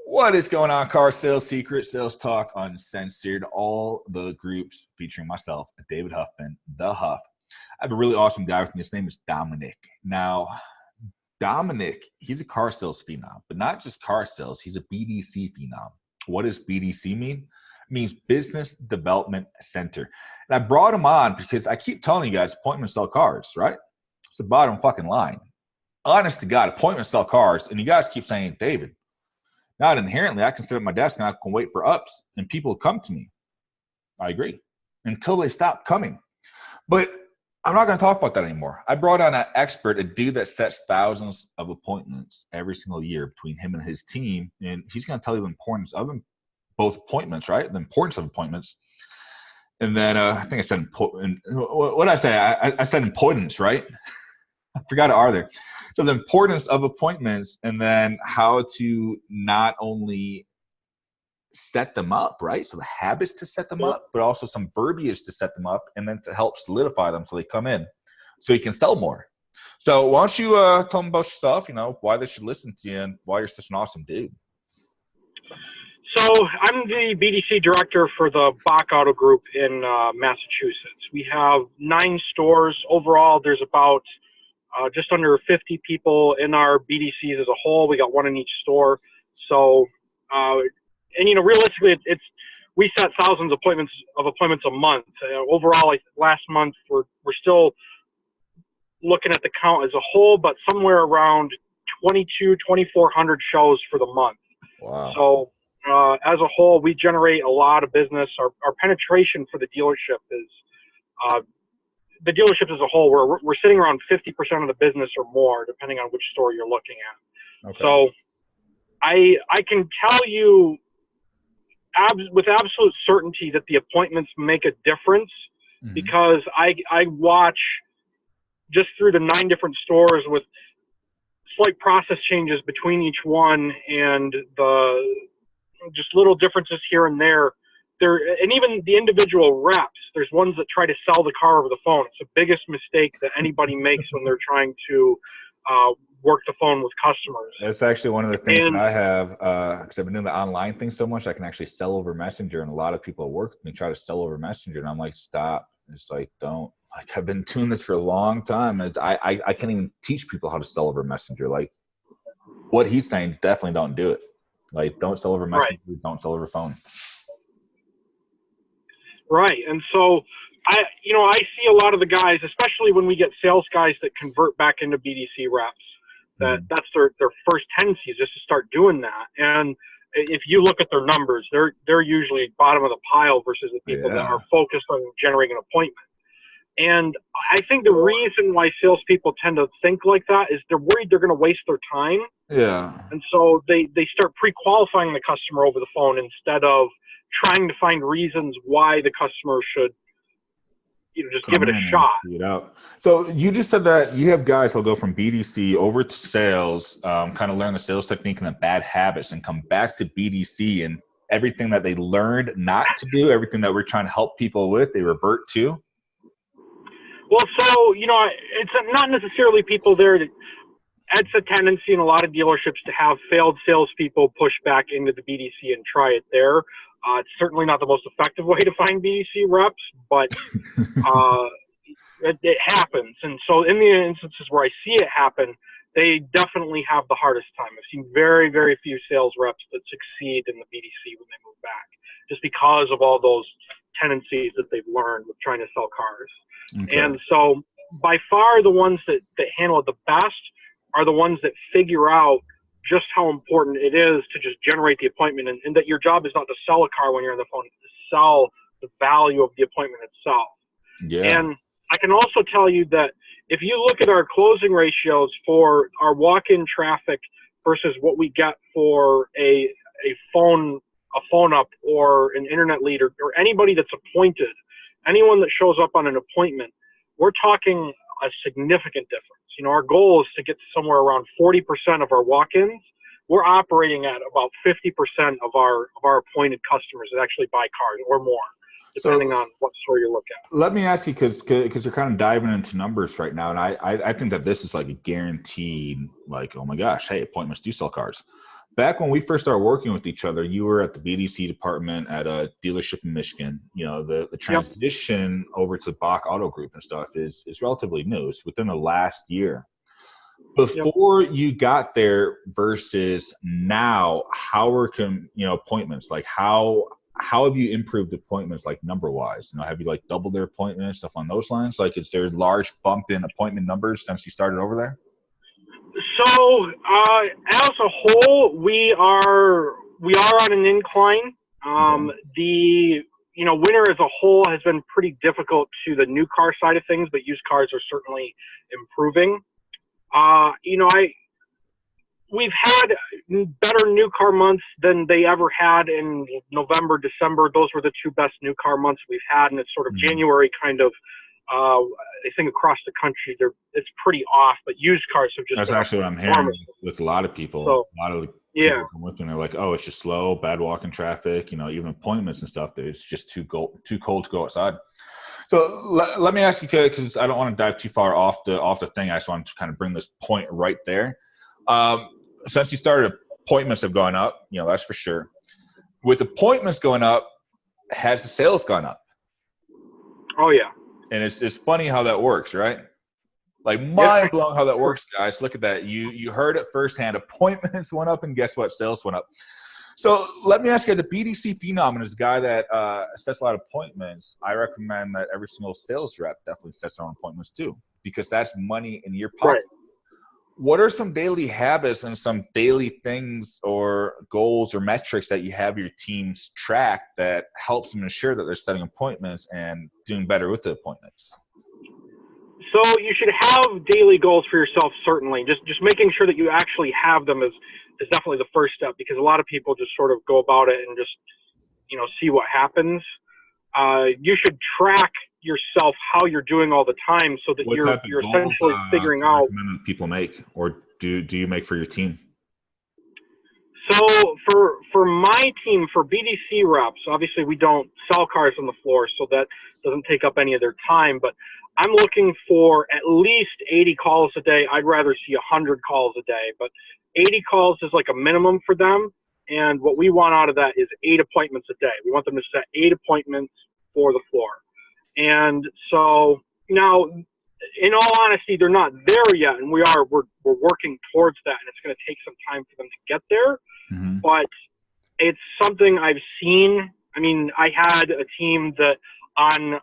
What is going on, car sales, secret sales talk, uncensored, all the groups featuring myself, David Huffman, the Huff. I have a really awesome guy with me. His name is Dominic. Now, Dominic, he's a car sales phenom, but not just car sales. He's a BDC phenom. What does BDC mean? It means Business Development Center. And I brought him on because I keep telling you guys, appointments sell cars, right? It's the bottom fucking line. Honest to God, appointments sell cars. And you guys keep saying, David, not inherently, I can sit at my desk and I can wait for ups and people come to me. I agree. Until they stop coming. But I'm not going to talk about that anymore. I brought on an expert, a dude that sets thousands of appointments every single year between him and his team. And he's going to tell you the importance of them, both appointments, right? The importance of appointments. And then I think I said, what did I say? I said importance, right? I forgot an R there. So the importance of appointments, and then how to not only set them up, right? So the habits to set them up, but also some verbiage to set them up, and then to help solidify them so they come in, so you can sell more. So why don't you tell them about yourself, why they should listen to you and why you're such an awesome dude. So I'm the BDC director for the BOC Auto Group in Massachusetts. We have 9 stores. Overall, there's about just under 50 people in our BDCs as a whole. We got one in each store. So, realistically, we set thousands of appointments a month. Overall, last month, we're still looking at the count as a whole, but somewhere around 2,400 shows for the month. Wow. So, as a whole, we generate a lot of business. Our penetration for the dealership is the dealerships as a whole, we're sitting around 50% of the business or more, depending on which store you're looking at. Okay. So I can tell you with absolute certainty that the appointments make a difference, because I watch just through the 9 different stores with slight process changes between each one, and the just little differences here and there. And even the individual reps, there's ones that try to sell the car over the phone. It's the biggest mistake that anybody makes when they're trying to work the phone with customers. That's actually one of the things that I have, because I've been doing the online thing so much, I can actually sell over Messenger, and a lot of people at work with me try to sell over Messenger, and I'm like, stop. It's like, don't. Like, I've been doing this for a long time, and I can't even teach people how to sell over Messenger. Like, what he's saying, definitely don't do it. Like, don't sell over Messenger, right. Don't sell over phone. Right. And so I see a lot of the guys, especially when we get sales guys that convert back into BDC reps, that's their first tendency is just to start doing that. And if you look at their numbers, they're usually bottom of the pile versus the people that are focused on generating an appointment. And I think the reason why salespeople tend to think like that is they're worried they're going to waste their time. Yeah. And so they start pre-qualifying the customer over the phone instead of trying to find reasons why the customer should, just give it a shot. So you just said that you have guys who'll go from BDC over to sales, kind of learn the sales technique and the bad habits, and come back to BDC, and everything that they learned not to do, everything that we're trying to help people with, they revert to. Well, so, it's not necessarily people there to, it's a tendency in a lot of dealerships to have failed salespeople push back into the BDC and try it there. It's certainly not the most effective way to find BDC reps, but it happens. And so in the instances where I see it happen, they definitely have the hardest time. I've seen very, very few sales reps that succeed in the BDC when they move back, just because of all those tendencies that they've learned with trying to sell cars. Okay. And so by far the ones that handle it the best are the ones that figure out just how important it is to just generate the appointment, and that your job is not to sell a car when you're on the phone, it's to sell the value of the appointment itself. Yeah. And I can also tell you that if you look at our closing ratios for our walk-in traffic versus what we get for a phone up or an internet lead or anybody that's appointed, anyone that shows up on an appointment, we're talking a significant difference. Our goal is to get to somewhere around 40% of our walk-ins. We're operating at about 50% of our appointed customers that actually buy cars or more, depending on what store you look at. Let me ask you, because you're kind of diving into numbers right now, and I think that this is like a guaranteed, like, oh my gosh, hey, appointments do sell cars. back when we first started working with each other, you were at the BDC department at a dealership in Michigan. You know, the transition over to BOC Auto Group and stuff is relatively new. It's within the last year. Before you got there versus now, how are appointments? Like how have you improved appointments, like number wise? You know, have you like doubled their appointments, stuff on those lines? Like, is there a large bump in appointment numbers since you started over there? So as a whole, we are on an incline. The winter as a whole has been pretty difficult to the new car side of things, but used cars are certainly improving. We've had better new car months than they ever had in November, December. Those were the two best new car months we've had, and it's sort of January kind of. I think across the country, it's pretty off, but used cars have just. That's actually what I'm hearing with a lot of people. So, a lot of people come with me and they're like, "Oh, it's just slow, bad walking traffic." Even appointments and stuff. It's just too cold to go outside. So let me ask you, because I don't want to dive too far off the thing. I just wanted to kind of bring this point right there. Since you started, appointments have gone up. That's for sure. With appointments going up, has the sales gone up? Oh yeah. And it's funny how that works, right? Like mind blowing how that works, guys. Look at that. You heard it firsthand. Appointments went up, and guess what? Sales went up. So let me ask you, as a BDC phenom and as a guy that sets a lot of appointments, I recommend that every single sales rep definitely sets their own appointments too, because that's money in your pocket. Right. What are some daily habits and some daily things or goals or metrics that you have your teams track that helps them ensure that they're setting appointments and doing better with the appointments? So you should have daily goals for yourself, certainly. Just making sure that you actually have them is definitely the first step, because a lot of people just sort of go about it and just, see what happens. You should track yourself how you're doing all the time, so that you're essentially figuring out. That people make, or do you make for your team? So for my team, for BDC reps, obviously we don't sell cars on the floor, so that doesn't take up any of their time. But I'm looking for at least 80 calls a day. I'd rather see 100 calls a day, but 80 calls is like a minimum for them. And what we want out of that is 8 appointments a day. We want them to set 8 appointments for the floor. And so now, in all honesty, they're not there yet, and we're working towards that, and it's going to take some time for them to get there. Mm-hmm. But it's something I've seen. I mean, I had a team that on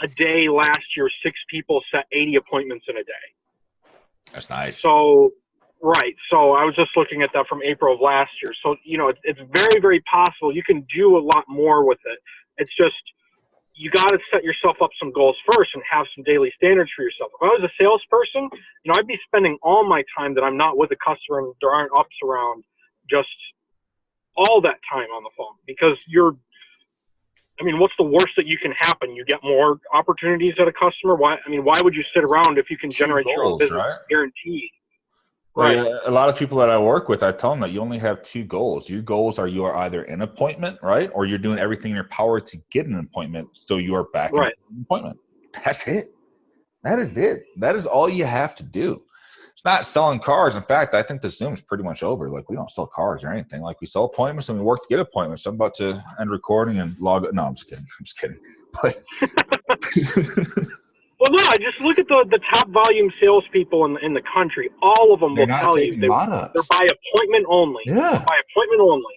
a day last year, 6 people set 80 appointments in a day. That's nice. So, right. So I was just looking at that from April of last year. So, it's very, very possible. You can do a lot more with it. It's just, you got to set yourself up some goals first and have some daily standards for yourself. If I was a salesperson, I'd be spending all my time that I'm not with a customer and there aren't ups around, just all that time on the phone, because what's the worst that you can happen? You get more opportunities at a customer. Why would you sit around if you can generate your own business, right? Guaranteed. Right. Like a lot of people that I work with, I tell them that you only have 2 goals. Your goals are you are either in an appointment, right? Or you're doing everything in your power to get an appointment, so you are back in an appointment. That's it. That is it. That is all you have to do. It's not selling cars. In fact, I think the Zoom is pretty much over. Like, we don't sell cars or anything. Like, we sell appointments and we work to get appointments. I'm about to end recording and log it. No, I'm just kidding. But well, no, just look at the top volume salespeople in the country. All of them will tell you they're by appointment only. Yeah. By appointment only.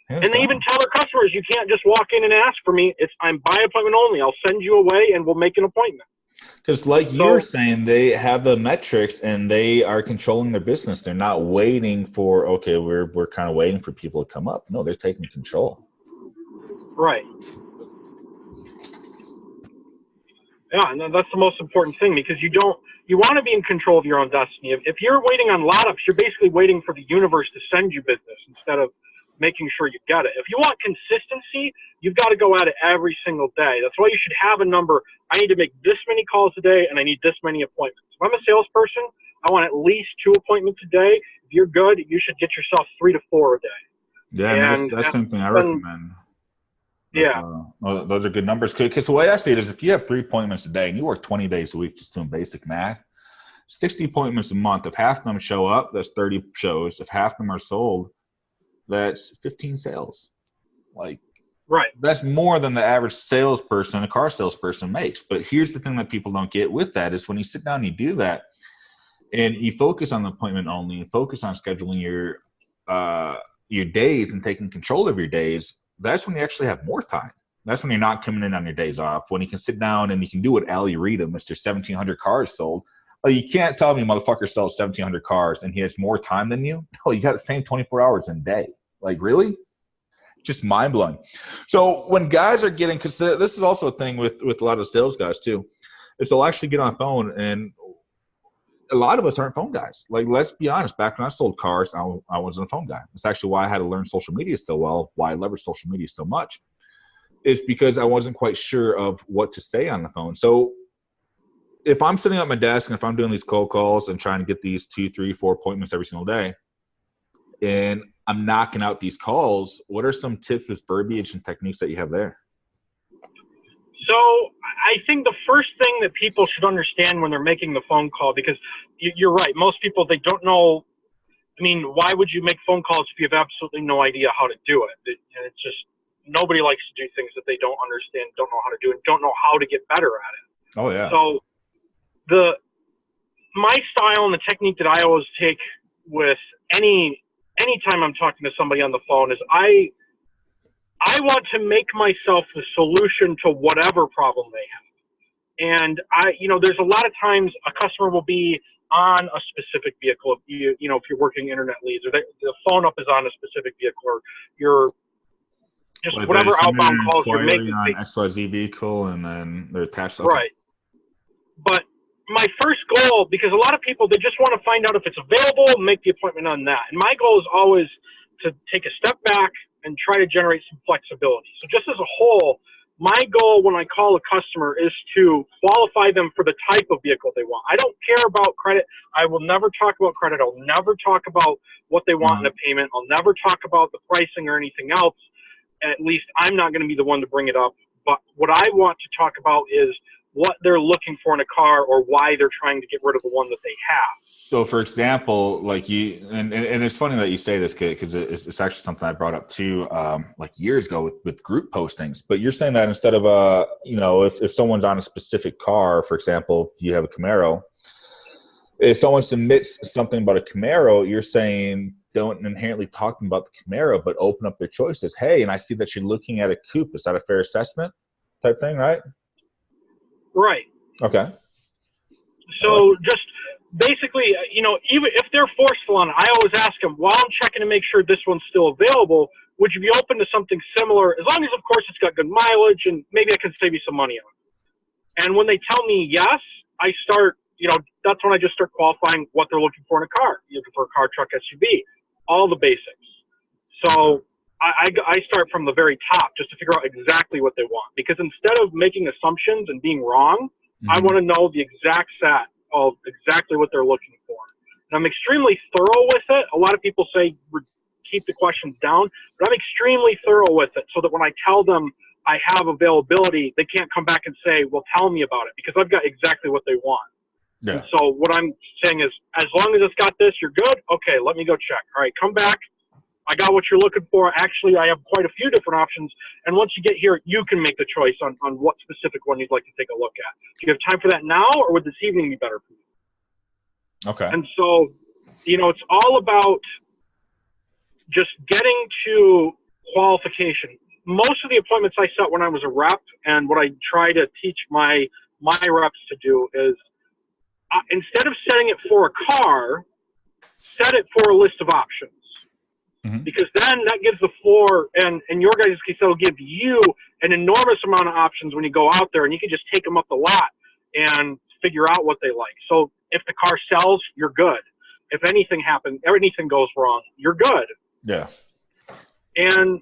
And they even tell their customers, you can't just walk in and ask for me. I'm by appointment only. I'll send you away and we'll make an appointment. Because you're saying, they have the metrics and they are controlling their business. They're not waiting for, okay, we're kind of waiting for people to come up. No, they're taking control. Right. Yeah, and that's the most important thing, because you want to be in control of your own destiny. If you're waiting on lot ups, you're basically waiting for the universe to send you business instead of making sure you get it. If you want consistency, you've got to go at it every single day. That's why you should have a number. I need to make this many calls a day, and I need this many appointments. If I'm a salesperson, I want at least 2 appointments a day. If you're good, you should get yourself 3 to 4 a day. Yeah, and that's something I recommend. Those are good numbers. Because the way I see it is, if you have 3 appointments a day and you work 20 days a week just doing basic math, 60 appointments a month. If half of them show up, that's 30 shows. If half of them are sold, that's 15 sales. Like, Right. that's more than the average salesperson, a car salesperson makes. But here's the thing that people don't get with that is when you sit down and you do that and you focus on the appointment only, you focus on scheduling your days and taking control of your days, that's when you actually have more time. That's when you're not coming in on your days off, when you can sit down and you can do what Ali Rita, Mr. 1,700 cars sold. Like, you can't tell me motherfucker sells 1,700 cars and he has more time than you. No, you got the same 24 hours in a day. Like, really? Just mind blowing. So when guys are getting, because this is also a thing with a lot of sales guys too, is they'll actually get on the phone, and a lot of us aren't phone guys. Like, let's be honest, back when I sold cars, I wasn't a phone guy. It's actually why I had to learn social media so well, why I leverage social media so much, is because I wasn't quite sure of what to say on the phone. So if I'm sitting at my desk and if I'm doing these cold calls and trying to get these 2, 3, 4 appointments every single day, and I'm knocking out these calls, what are some tips with verbiage and techniques that you have there? So I think the first thing that people should understand when they're making the phone call, because you're right, most people, they don't know. I mean, why would you make phone calls if you have absolutely no idea how to do it? It's just, nobody likes to do things that they don't understand, don't know how to do, and don't know how to get better at it. Oh, yeah. So my style and the technique that I always take with anytime I'm talking to somebody on the phone is I want to make myself the solution to whatever problem they have. And there's a lot of times a customer will be on a specific vehicle. If you're working internet leads, or the phone up is on a specific vehicle, or you're just like whatever outbound calls you're making. On XYZ vehicle, and then they're attached. Right. But my first goal, because a lot of people, they just want to find out if it's available and make the appointment on that. And my goal is always to take a step back and try to generate some flexibility. So just as a whole, my goal when I call a customer is to qualify them for the type of vehicle they want. I don't care about credit. I will never talk about credit. I'll never talk about what they want in a payment. I'll never talk about the pricing or anything else. At least I'm not going to be the one to bring it up. But what I want to talk about is what they're looking for in a car, or why they're trying to get rid of the one that they have. So, for example, like you, and it's funny that you say this, kid, because it's actually something I brought up too, like years ago with group postings. But you're saying that instead of if someone's on a specific car, for example, you have a Camaro. If someone submits something about a Camaro, you're saying don't inherently talk about the Camaro, but open up their choices. Hey, and I see that you're looking at a coupe. Is that a fair assessment type thing, right? Right. Okay. So just basically, even if they're forceful on it, I always ask them, while I'm checking to make sure this one's still available, would you be open to something similar? As long as, of course, it's got good mileage and maybe I can save you some money on it. And when they tell me yes, I start, that's when I just start qualifying what they're looking for in a car. You're looking for a car, truck, SUV, all the basics. So I start from the very top just to figure out exactly what they want. Because instead of making assumptions and being wrong, I want to know the exact set of exactly what they're looking for. And I'm extremely thorough with it. A lot of people say keep the questions down, but I'm extremely thorough with it so that when I tell them I have availability, they can't come back and say, well, tell me about it, because I've got exactly what they want. Yeah. And so what I'm saying is, as long as it's got this, you're good. Okay, let me go check. All right, come back. I got what you're looking for. Actually, I have quite a few different options. And once you get here, you can make the choice on what specific one you'd like to take a look at. Do you have time for that now, or would this evening be better for you? Okay. And so, it's all about just getting to qualification. Most of the appointments I set when I was a rep, and what I try to teach my reps to do is, instead of setting it for a car, set it for a list of options. Mm-hmm. Because then that gives the floor, and in your guys' case, that'll give you an enormous amount of options when you go out there, and you can just take them up the lot and figure out what they like. So if the car sells, you're good. If anything happens, anything goes wrong, you're good. Yeah. And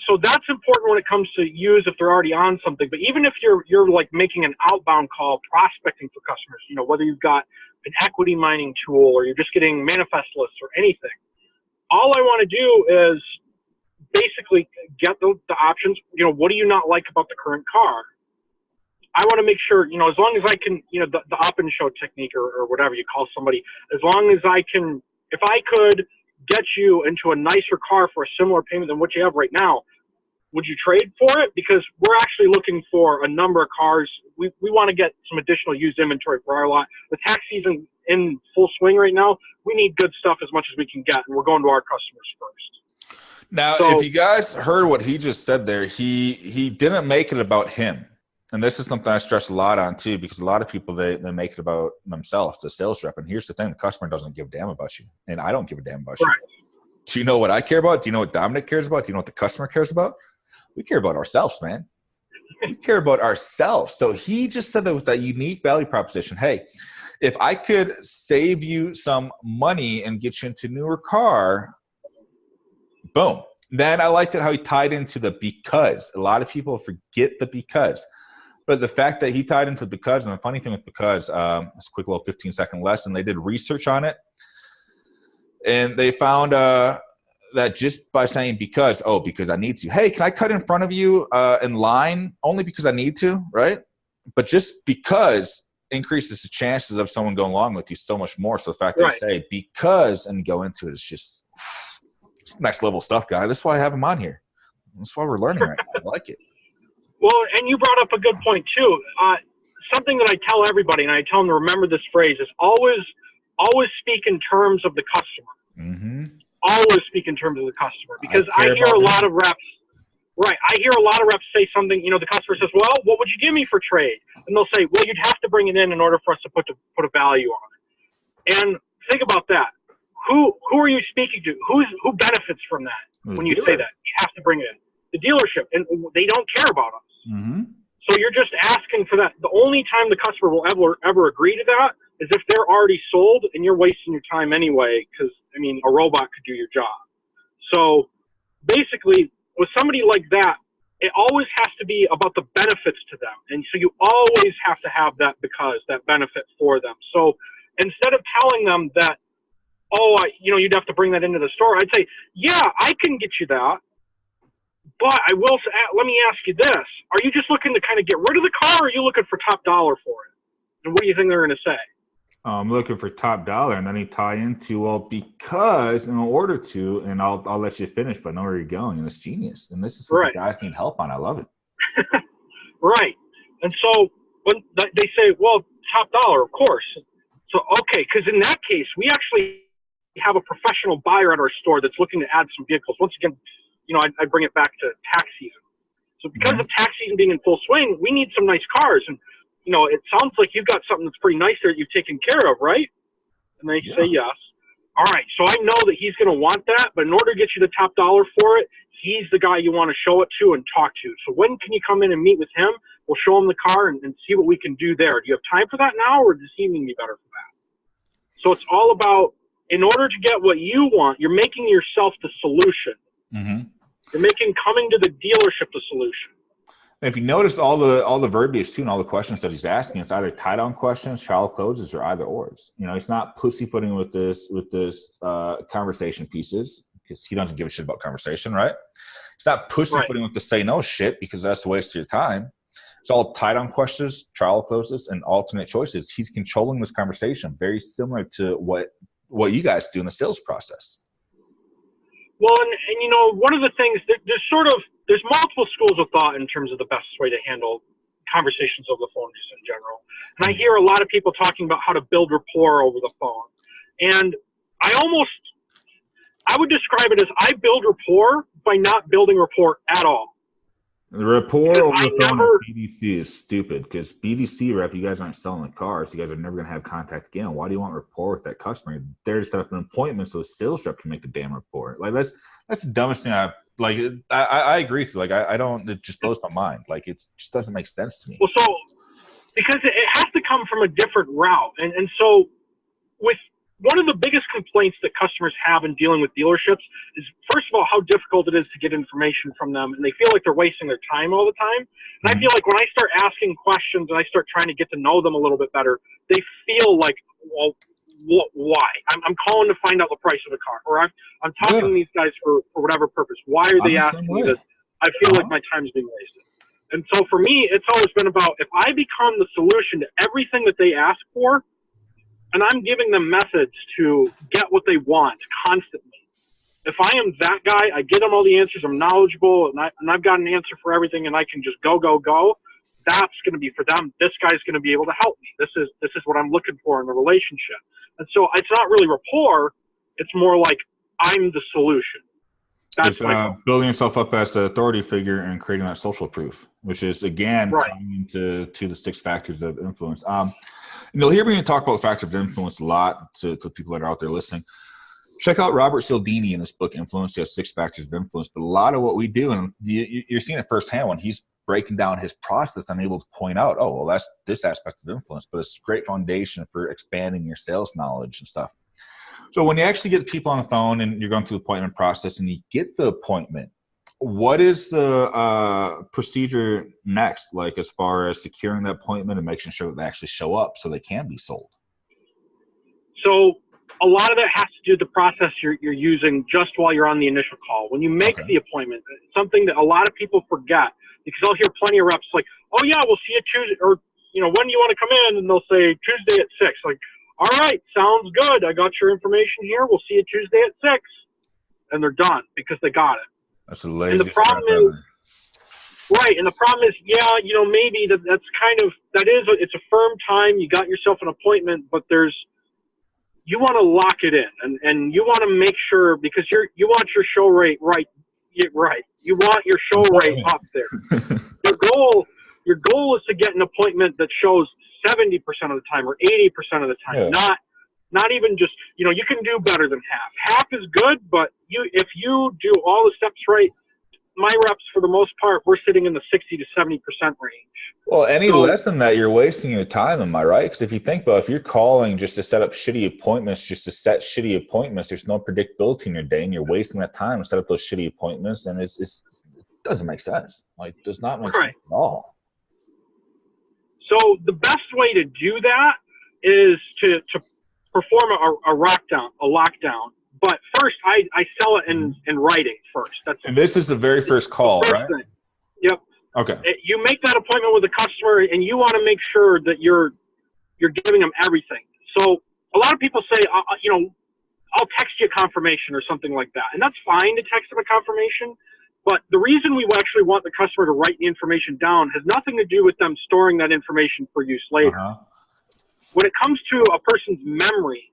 so that's important when it comes to use if they're already on something. But even if you're like making an outbound call, prospecting for customers, whether you've got an equity mining tool or you're just getting manifest lists or anything, all I want to do is basically get the options. What do you not like about the current car? I want to make sure, as long as I can, the up and show technique or whatever you call somebody, as long as I can, if I could get you into a nicer car for a similar payment than what you have right now, would you trade for it? Because we're actually looking for a number of cars. We want to get some additional used inventory for our lot. The tax season in full swing right now, we need good stuff as much as we can get, and we're going to our customers first. Now, if you guys heard what he just said there, he didn't make it about him. And this is something I stress a lot on too, because a lot of people, they make it about themselves, the sales rep. And here's the thing, the customer doesn't give a damn about you. And I don't give a damn about you. Do you know what I care about? Do you know what Dominic cares about? Do you know what the customer cares about? We care about ourselves, man. We care about ourselves. So he just said that with that unique value proposition. Hey, if I could save you some money and get you into a newer car, boom. Then I liked it how he tied into the because. A lot of people forget the because. But the fact that he tied into because, and the funny thing with because, it's a quick little 15-second lesson. They did research on it, and they found that just by saying because I need to. Hey, can I cut in front of you in line only because I need to, right? But just because increases the chances of someone going along with you so much more. So the fact that you say because and go into it is just next level stuff, guys. That's why I have him on here. That's why we're learning right now. I like it. Well, and you brought up a good point too. Something that I tell everybody, and I tell them to remember this phrase, is always speak in terms of the customer. Mm-hmm. Always speak in terms of the customer, because I hear a lot of reps. Right, I hear a lot of reps say something. You know, the customer says, "Well, what would you give me for trade?" And they'll say, "Well, you'd have to bring it in order for us to put a value on it." And think about that. Who are you speaking to? Who benefits from that when you say that? You have to bring it in. The dealership, and they don't care about us. Mm-hmm. So you're just asking for that. The only time the customer will ever agree to that is if they're already sold and you're wasting your time anyway, because, I mean, a robot could do your job. So basically, with somebody like that, it always has to be about the benefits to them. And so you always have to have that because, that benefit for them. So instead of telling them that, you'd have to bring that into the store, I'd say, yeah, I can get you that. But I will say, let me ask you this. Are you just looking to kind of get rid of the car, or are you looking for top dollar for it? And what do you think they're going to say? I'm looking for top dollar. And then he tie into, well, because in order to, and I'll let you finish, but I know where you're going. And it's genius. And this is what the guys need help on. I love it. Right. And so when they say, well, top dollar, of course. So, okay, because in that case, we actually have a professional buyer at our store that's looking to add some vehicles. Once again, I bring it back to tax season. So because of tax season being in full swing, we need some nice cars. And, it sounds like you've got something that's pretty nice there that you've taken care of, right? And they say yes. All right. So I know that he's going to want that, but in order to get you the top dollar for it, he's the guy you want to show it to and talk to. So when can you come in and meet with him? We'll show him the car and see what we can do there. Do you have time for that now, or does this evening be better for that? So it's all about, in order to get what you want, you're making yourself the solution. Mm-hmm. You're making coming to the dealership the solution. And if you notice all the verbiage too, and all the questions that he's asking, it's either tie-down questions, trial closes, or either ors. He's not pussyfooting with this conversation pieces, because he doesn't give a shit about conversation, right? It's not pussyfooting with the say no shit, because that's a waste of your time. It's all tie-down questions, trial closes, and alternate choices. He's controlling this conversation, very similar to what you guys do in the sales process. Well, and one of the things, there's multiple schools of thought in terms of the best way to handle conversations over the phone just in general. And I hear a lot of people talking about how to build rapport over the phone. And I would describe it as I build rapport by not building rapport at all. The rapport over the phone at BDC is stupid, because BDC rep, you guys aren't selling the cars. You guys are never going to have contact again. Why do you want rapport with that customer? They're to set up an appointment so the sales rep can make the damn rapport. Like that's the dumbest thing I agree with you. Like I don't, it just blows my mind. Like it just doesn't make sense to me. Well, so because it has to come from a different route. And so with one of the biggest complaints that customers have in dealing with dealerships is, first of all, how difficult it is to get information from them, and they feel like they're wasting their time all the time. And I feel like when I start asking questions and I start trying to get to know them a little bit better, they feel like, well, why? I'm calling to find out the price of a car, or I'm talking to these guys for whatever purpose. Why are they asking me this? I feel like my time's being wasted. And so for me, it's always been about, if I become the solution to everything that they ask for, and I'm giving them methods to get what they want constantly, if I am that guy, I get them all the answers, I'm knowledgeable, and I've got an answer for everything, and I can just go, that's going to be for them. This guy's going to be able to help me. This is what I'm looking for in a relationship. And so it's not really rapport. It's more like I'm the solution. That's building yourself up as the authority figure and creating that social proof, which is, again, coming to the 6 factors of influence. You'll hear me talk about factors of influence a lot to people that are out there listening. Check out Robert Cialdini in this book, Influence. He has 6 factors of influence. But a lot of what we do, and you're seeing it firsthand when he's breaking down his process, I'm able to point out, oh, well, that's this aspect of influence. But it's a great foundation for expanding your sales knowledge and stuff. So when you actually get people on the phone and you're going through the appointment process and you get the appointment, what is the procedure next, like as far as securing that appointment and making sure that they actually show up so they can be sold? So a lot of it has to do with the process you're using just while you're on the initial call. When you make the appointment, it's something that a lot of people forget, because I'll hear plenty of reps like, oh yeah, we'll see you Tuesday, or, when do you want to come in? And they'll say Tuesday at 6. Like, all right, sounds good. I got your information here. We'll see you Tuesday at 6. And they're done because they got it. That's a lazy. And the problem is, and the problem is, maybe it's a firm time. You got yourself an appointment, but you want to lock it in, and you want to make sure, because you want your show rate right. You want your show rate up there. Your goal is to get an appointment that shows 70% of the time or 80% of the time, not even just, you can do better than half. Half is good, but if you do all the steps right, my reps, for the most part, we're sitting in the 60 to 70% range. Well, less than that, you're wasting your time, am I right? Because if you think about, if you're calling just to set up shitty appointments, just to set shitty appointments, there's no predictability in your day, and you're wasting that time to set up those shitty appointments, and it doesn't make sense. Like, does not make sense at all. So the best way to do that is to perform a lockdown. But first, I sell it in writing first. And this is the very first call, right? Thing. Yep. Okay. You make that appointment with a customer, and you want to make sure that you're giving them everything. So a lot of people say, I'll text you a confirmation or something like that, and that's fine to text them a confirmation. But the reason we actually want the customer to write the information down has nothing to do with them storing that information for use later. When it comes to a person's memory,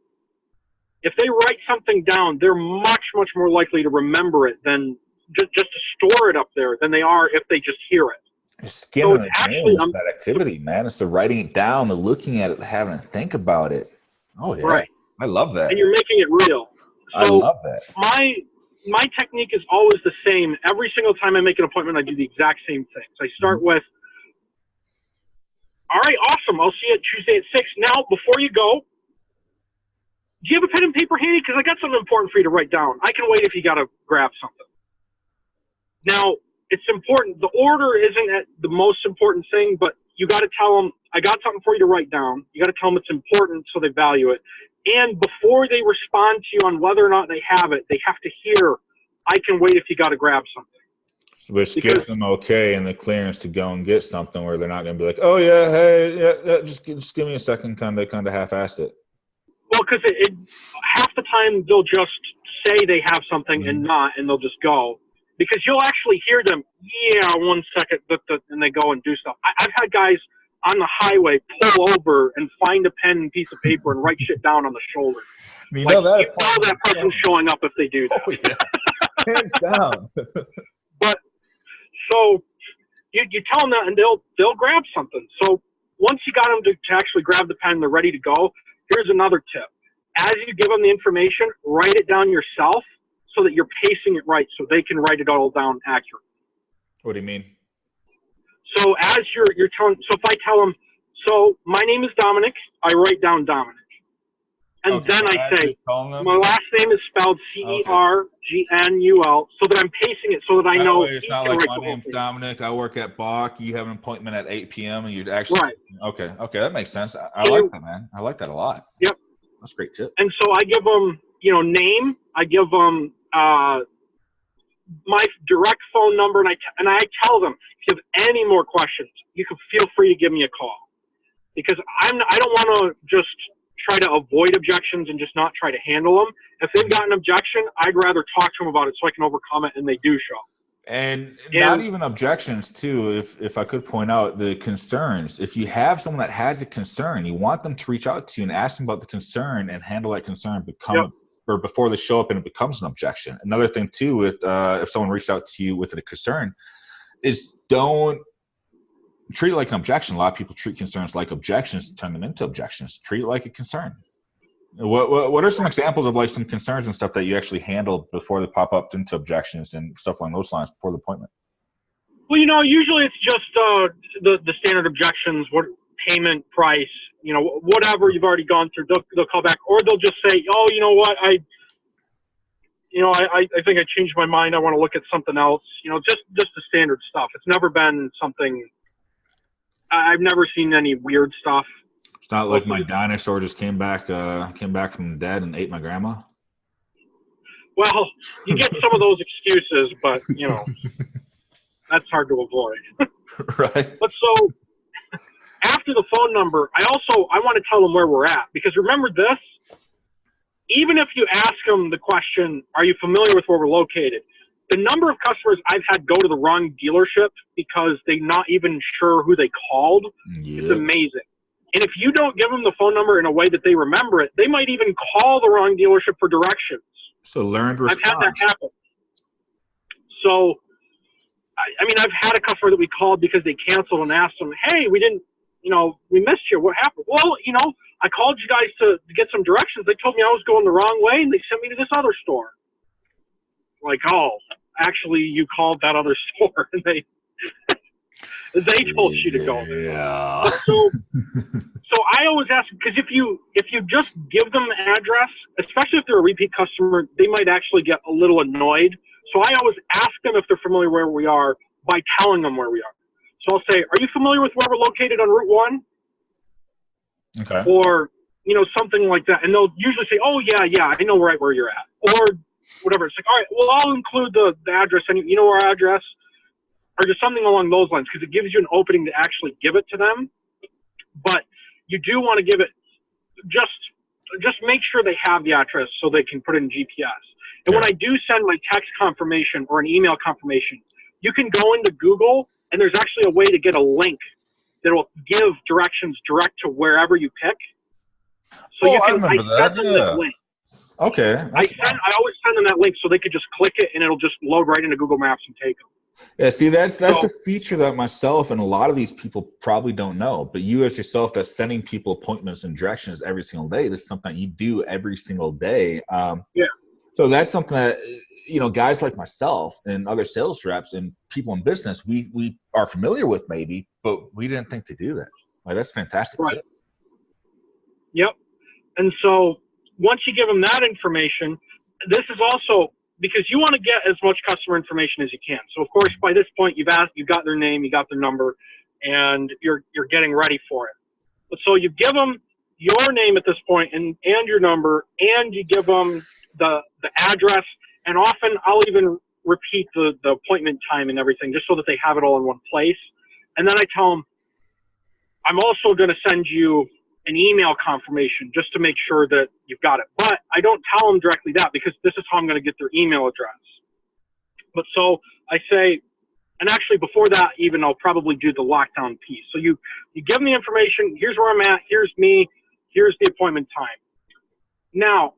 if they write something down, they're much, much more likely to remember it than just to store it up there than they are if they just hear it. It's actually that activity, man. It's the writing it down, the looking at it, having to think about it. Oh, yeah. Right. I love that. And you're making it real. So I love that. My technique is always the same. Every single time I make an appointment, I do the exact same thing. So I start with, all right, awesome. I'll see you Tuesday at 6. Now, before you go, do you have a pen and paper handy? Because I got something important for you to write down. I can wait if you got to grab something. Now, it's important. The order isn't the most important thing, but you got to tell them, I got something for you to write down. You got to tell them it's important so they value it. And before they respond to you on whether or not they have it, they have to hear, I can wait if you got to grab something. Which gives them okay and the clearance to go and get something where they're not going to be like, oh, yeah, hey, yeah, just give me a second, kind of half-assed it. Well, because half the time they'll just say they have something and not, and they'll just go. Because you'll actually hear them, yeah, 1 second, and they go and do stuff. I've had guys on the highway pull over and find a pen and piece of paper and write shit down on the shoulder. You know that person's showing up if they do that. Oh, yeah. Hands down. But so you tell them that, and they'll grab something. So once you got them to actually grab the pen and they're ready to go, here's another tip. As you give them the information, write it down yourself so that you're pacing it right so they can write it all down accurately. What do you mean? So as you're telling, so if I tell them, so my name is Dominic, I write down Dominic. And then I say, my last name is spelled Cergnul, so that I'm pacing it so that I know. It's not like my name's Dominic, I work at BOC, you have an appointment at 8 p.m. and you'd actually, okay, that makes sense. I like that, man. I like that a lot. Yep. That's a great tip. And so I give them, name, I give them my direct phone number, and I tell them, if you have any more questions, you can feel free to give me a call. Because I don't want to just try to avoid objections and just not try to handle them. If they've got an objection, I'd rather talk to them about it so I can overcome it, and they do show. And not even objections too, if I could point out the concerns. If you have someone that has a concern, you want them to reach out to you and ask them about the concern and handle that concern or before they show up and it becomes an objection. Another thing too, with if someone reached out to you with a concern, is don't treat it like an objection. A lot of people treat concerns like objections to turn them into objections. Treat it like a concern. What are some examples of like some concerns and stuff that you actually handled before they pop up into objections and stuff along those lines before the appointment? Well, usually it's just the standard objections, what payment, price, whatever you've already gone through. They'll call back, or they'll just say, oh, you know what, I think I changed my mind. I want to look at something else. Just the standard stuff. It's never been something. I've never seen any weird stuff. It's not like my dinosaur just came back from the dead and ate my grandma. Well, you get some of those excuses, but that's hard to avoid. Right. But so after the phone number, I want to tell them where we're at, because remember this, even if you ask them the question, are you familiar with where we're located? The number of customers I've had go to the wrong dealership because they're not even sure who they called, It's amazing. And if you don't give them the phone number in a way that they remember it, they might even call the wrong dealership for directions. So learned response. I've had that happen. So, I've had a customer that we called because they canceled and asked them, hey, we didn't, we missed you. What happened? Well, I called you guys to get some directions. They told me I was going the wrong way, and they sent me to this other store. Like, oh, actually, you called that other store, and they told you to go there. Yeah. So I always ask, because if you just give them the address, especially if they're a repeat customer, they might actually get a little annoyed. So I always ask them if they're familiar where we are by telling them where we are. So I'll say, are you familiar with where we're located on Route 1? Okay. Or, something like that. And they'll usually say, oh, yeah, I know right where you're at. Or whatever. It's like, all right, well, I'll include the address. And you know our address? Or just something along those lines, because it gives you an opening to actually give it to them. But you do want to give it, just make sure they have the address so they can put it in GPS. And when I do send my text confirmation or an email confirmation, you can go into Google, and there's actually a way to get a link that will give directions direct to wherever you pick. So I remember that. Yeah. Link. Okay. I always send them that link so they could just click it, and it'll just load right into Google Maps and take them. Yeah, see, that's a feature that myself and a lot of these people probably don't know. But you as yourself, that's sending people appointments and directions every single day. This is something you do every single day. Yeah. So that's something that, guys like myself and other sales reps and people in business, we are familiar with maybe, but we didn't think to do that. Like, that's fantastic. Right. Tip. Yep. And so once you give them that information, this is also because you want to get as much customer information as you can. So of course, by this point, you've got their name, you got their number, and you're getting ready for it. But so you give them your name at this point and your number, and you give them the address, and often I'll even repeat the appointment time and everything just so that they have it all in one place. And then I tell them, I'm also going to send you an email confirmation just to make sure that you've got it. But I don't tell them directly that, because this is how I'm going to get their email address. But so I say, and actually before that even, I'll probably do the lockdown piece. So you give them the information, here's where I'm at, here's me, here's the appointment time. Now,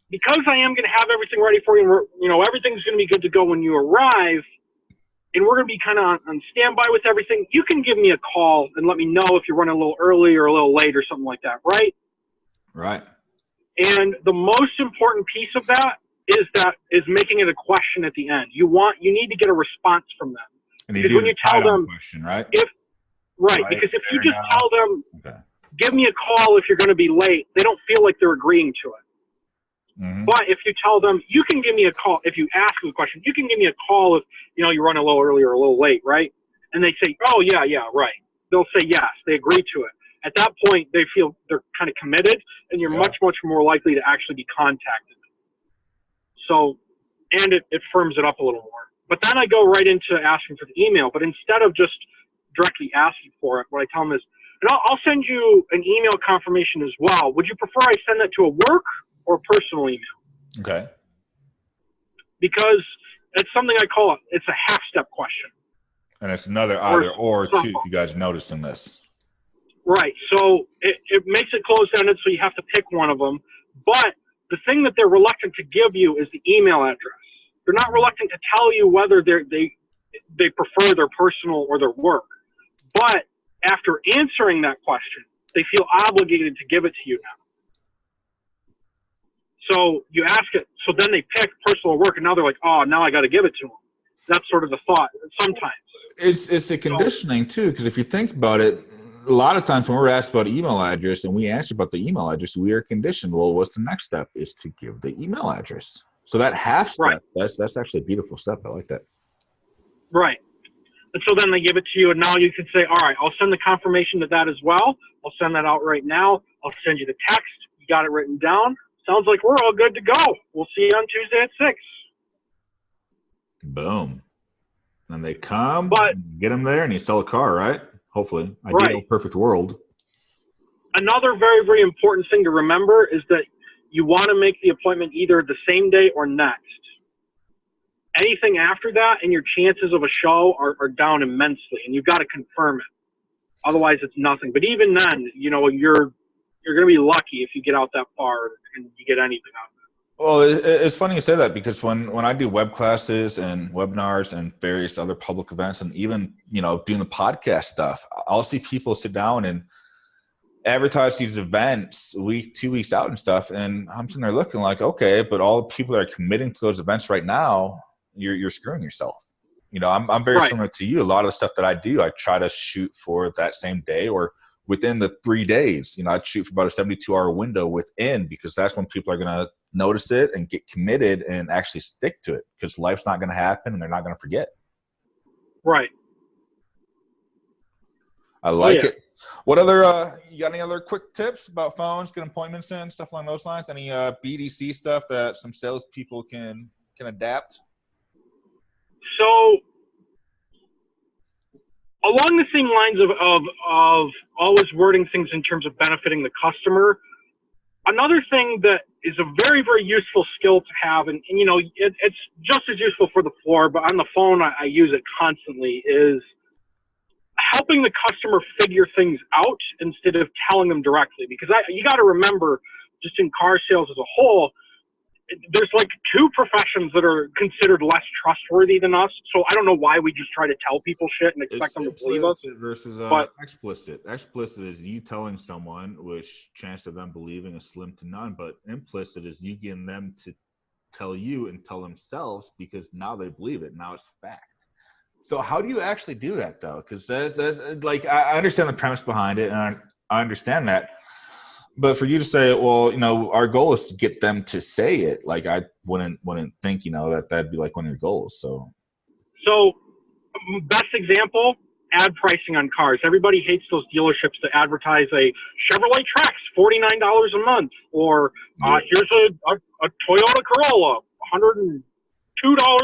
because I am going to have everything ready for you, and everything's going to be good to go when you arrive, and we're going to be kind of on standby with everything, you can give me a call and let me know if you're running a little early or a little late or something like that, right? Right. And the most important piece of that is making it a question at the end. You need to get a response from them. And because when you tell them, question, right? Because if you just tell them, give me a call if you're going to be late, they don't feel like they're agreeing to it. Mm-hmm. But if you tell them, you can give me a call, if you ask them a question, you can give me a call if, you run a little early or a little late, right? And they say, oh, yeah, right. They'll say yes. They agree to it. At that point, they feel they're kind of committed, and you're much, much more likely to actually be contacted. So, and it firms it up a little more. But then I go right into asking for the email. But instead of just directly asking for it, what I tell them is, And I'll send you an email confirmation as well. Would you prefer I send that to a work or a personal email? Okay. Because it's something I call it's a half-step question. And it's another either or too, if you guys are noticing this. Right. So it makes it closed-ended, so you have to pick one of them. But the thing that they're reluctant to give you is the email address. They're not reluctant to tell you whether they prefer their personal or their work. But after answering that question, they feel obligated to give it to you now. So you ask it, so then they pick personal or work, and now they're like, oh, now I got to give it to them. That's sort of the thought sometimes. It's a conditioning too, because if you think about it, a lot of times when we're asked about email address and we answer about the email address, we are conditioned. Well, what's the next step? Is to give the email address. So that half step, right. that's actually a beautiful step. I like that. Right. And so then they give it to you, and now you can say, all right, I'll send the confirmation to that as well. I'll send that out right now. I'll send you the text. You got it written down. Sounds like we're all good to go. We'll see you on Tuesday at 6. Boom. And they come, but, get them there, and you sell a car, right? Hopefully. Ideal, right. Perfect world. Another very, very important thing to remember is that you want to make the appointment either the same day or next. Anything after that, and your chances of a show are down immensely, and you've got to confirm it. Otherwise, it's nothing. But even then, you know, you're going to be lucky if you get out that far and you get anything out of it. Well, it's funny you say that, because when I do web classes and webinars and various other public events, and even, you know, doing the podcast stuff, I'll see people sit down and advertise these events week, 2 weeks out and stuff. And I'm sitting there looking like, okay, but all the people that are committing to those events right now, you're screwing yourself. You know, I'm very right. similar to you. A lot of the stuff that I do, I try to shoot for that same day or within the 3 days. You know, I'd shoot for about a 72-hour window within, because that's when people are going to notice it and get committed and actually stick to it, because life's not going to happen and they're not going to forget. Right. I like it. What other, you got any other quick tips about phones, getting appointments in, stuff along those lines? Any BDC stuff that some salespeople can adapt? So along the same lines of always wording things in terms of benefiting the customer, another thing that is a very, very useful skill to have, and you know, it's just as useful for the floor, but on the phone I use it constantly, is helping the customer figure things out instead of telling them directly. Because you got to remember, just in car sales as a whole, there's like 2 professions that are considered less trustworthy than us. So I don't know why we just try to tell people shit and expect them to believe us. Versus explicit. Explicit is you telling someone, which chance of them believing is slim to none. But implicit is you getting them to tell you and tell themselves, because now they believe it. Now it's fact. So how do you actually do that, though? Because that's like, I understand the premise behind it, and I understand that. But for you to say, well, you know, our goal is to get them to say it, like I wouldn't think, you know, that'd be like one of your goals. So best example, ad pricing on cars. Everybody hates those dealerships that advertise a Chevrolet Trax, $49 a month, or here's a Toyota Corolla, $102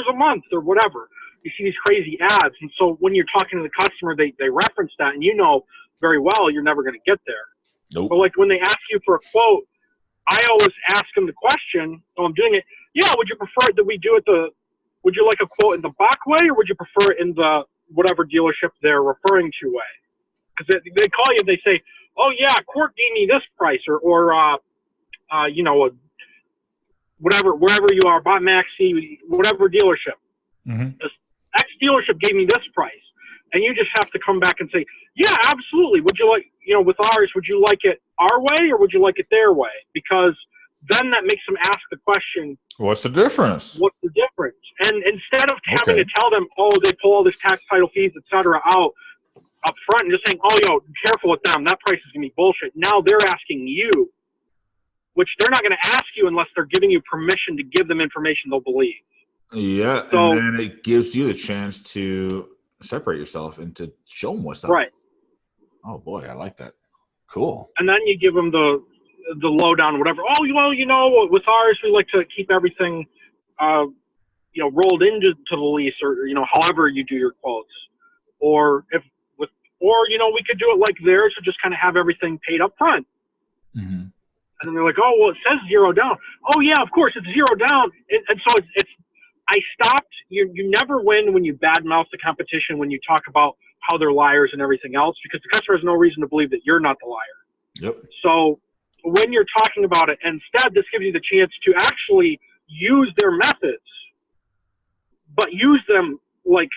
a month, or whatever. You see these crazy ads, and so when you're talking to the customer, they reference that, and you know very well you're never going to get there. Nope. But like when they ask you for a quote, I always ask them the question, oh, I'm doing it. Yeah, would you prefer that we do it would you like a quote in the BOC way, or would you prefer it in the whatever dealership they're referring to way? Because they call you, they say, oh yeah, Court gave me this price, or you know, whatever, wherever you are, Bot Maxi, whatever dealership. Mm-hmm. This X dealership gave me this price. And you just have to come back and say, yeah, absolutely. Would you like, you know, with ours, would you like it our way or would you like it their way? Because then that makes them ask the question, what's the difference? What's the difference? And instead of having to tell them, oh, they pull all this tax, title fees, et cetera, out up front, and just saying, oh, yo, be careful with them. That price is going to be bullshit. Now they're asking you, which they're not going to ask you unless they're giving you permission to give them information they'll believe. Yeah, so, and then it gives you the chance to separate yourself and to show them what's up. Right. Oh boy, I like that. Cool. And then you give them the lowdown, whatever. Oh, well, you know, with ours, we like to keep everything, you know, rolled into the lease, or you know, however you do your quotes. Or Or, you know, we could do it like theirs, so just kind of have everything paid up front. Mm-hmm. And then they're like, oh, well, it says 0 down. Oh, yeah, of course, it's 0 down. And so I stopped. You never win when you badmouth the competition, when you talk about how they're liars and everything else, because the customer has no reason to believe that you're not the liar. Yep. So when you're talking about it, instead, this gives you the chance to actually use their methods, but use them like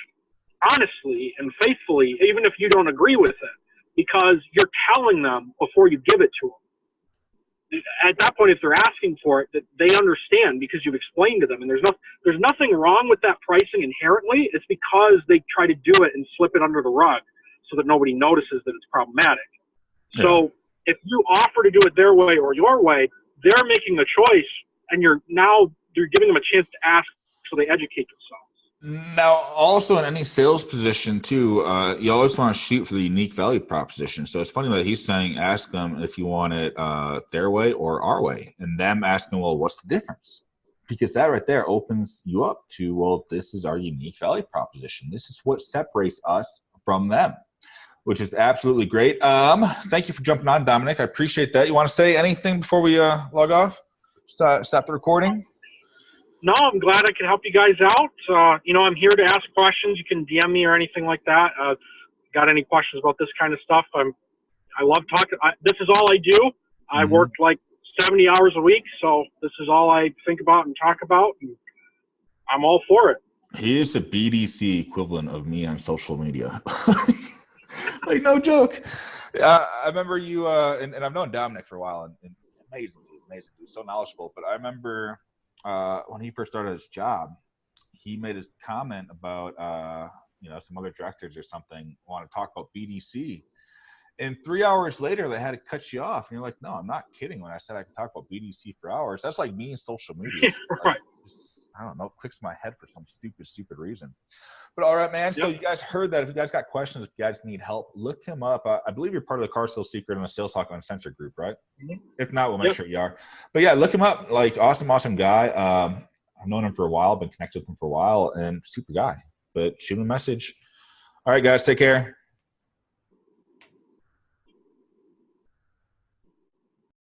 honestly and faithfully, even if you don't agree with it, because you're telling them before you give it to them. At that point, if they're asking for it, that they understand because you've explained to them, and there's nothing wrong with that pricing inherently. It's because they try to do it and slip it under the rug so that nobody notices that it's problematic. Yeah. So if you offer to do it their way or your way, they're making a choice, and you're giving them a chance to ask so they educate themselves. Now, also in any sales position too, you always want to shoot for the unique value proposition. So it's funny that he's saying, ask them if you want it their way or our way, and them asking, well, what's the difference? Because that right there opens you up to, well, this is our unique value proposition. This is what separates us from them, which is absolutely great. Thank you for jumping on, Dominic. I appreciate that. You want to say anything before we log off? Stop the recording? No, I'm glad I could help you guys out. You know, I'm here to ask questions. You can DM me or anything like that. Got any questions about this kind of stuff? I love talking. This is all I do. I work like 70 hours a week, so this is all I think about and talk about, and I'm all for it. He is the BDC equivalent of me on social media. Like, no joke. I remember you, and I've known Dominic for a while, and amazing dude, so knowledgeable. But I remember when he first started his job, he made his comment about, some other directors or something want to talk about BDC. And 3 hours later, they had to cut you off. And you're like, no, I'm not kidding when I said I could talk about BDC for hours. That's like me in social media. Right. I don't know, it clicks in my head for some stupid reason. But all right, man. Yep. So you guys heard that. If you guys got questions, if you guys need help, look him up. I believe you're part of the Car Sales Secret and the Sales Talk Uncensored group, right? Mm-hmm. If not, we'll make sure you are. But yeah, look him up. Like, awesome guy. I've known him for a while, been connected with him for a while, and super guy. But shoot him a message. All right, guys, take care.